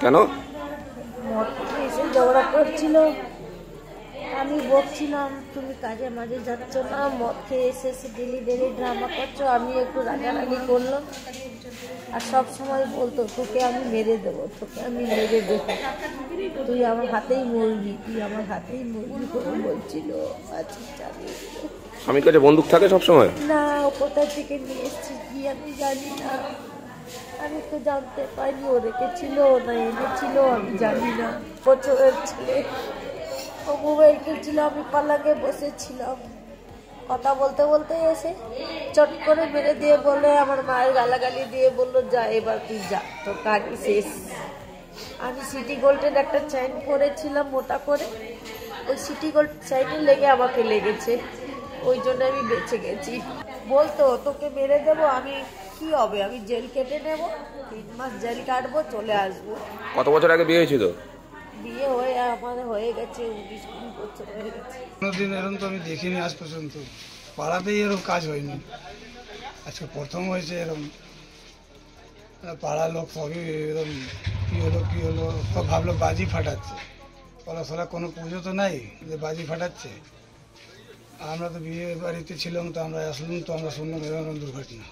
কেন? মদ খেয়ে এসে ঝগড়া করছিল, আমি বকছিলাম তুমি কাজে মাঝে যাচ্ছ না, মদ খেয়ে এসে ডেলি ডেলি ড্রামা করছো। আমি একটু রাগারাগি করলাম, আর সব সময় বলতো তোকে আমি মেরে দেবো, তোকে আমি মেরে দেবো, তুই আমার হাতেই মরবি, তুই আমার হাতেই মরবি করে বলছিল। আচ্ছা চালিয়ে দিল। স্বামীর কাছে বন্দুক থাকে সব সময়? না, ও কোথা থেকে নিয়ে এসেছি কি আমি জানি না, আমি তো জানতে পারিনি ও রেখেছিল না এনেছিল, আমি জানি না। বছরের ছেলে, ও মোবাইল খেলছিল, আমি পালাকে বসেছিলাম, কথা বলতে বলতে এসে চট করে মেরে দিয়ে বলে, আমার মায়ের গালাগালি দিয়ে বললো যা এবার তুই যা, তোর কাজই শেষ। আমি সিটি গোল্ডের একটা চেইন পরেছিলাম মোটা করে, ওই সিটি গোল্ড চেইনে লেগে আমাকে লেগেছে, ওই জন্য আমি বেঁচে গেছি। বলতো তোকে মেরে দেবো, আমি কি হবে, আমি জেল কেটে নেব, 3 মাস জেল কাটবো, চলে আসবো। কত বছর আগে বিয়ে হয়েছিল? বিয়ে হয়ে আমার হয়ে গেছে 19-20 বছর হয়ে গেছে। কোনোদিন এরকম তো আমি দেখিনি আজ পর্যন্ত, পাড়াতেই এরকম কাজ হয়নি, আজকে প্রথম হয়েছে এরকম। পাড়ার লোক সবই এরকম কী হলো সব ভাবলো বাজি ফাটাচ্ছে, পড়াশোনা কোনো পুজো তো নাই যে বাজি ফাটাচ্ছে। আমরা তো বিয়ে বাড়িতে ছিলাম, তো আমরা আসলাম, তো আমরা শুনলাম এরকম দুর্ঘটনা।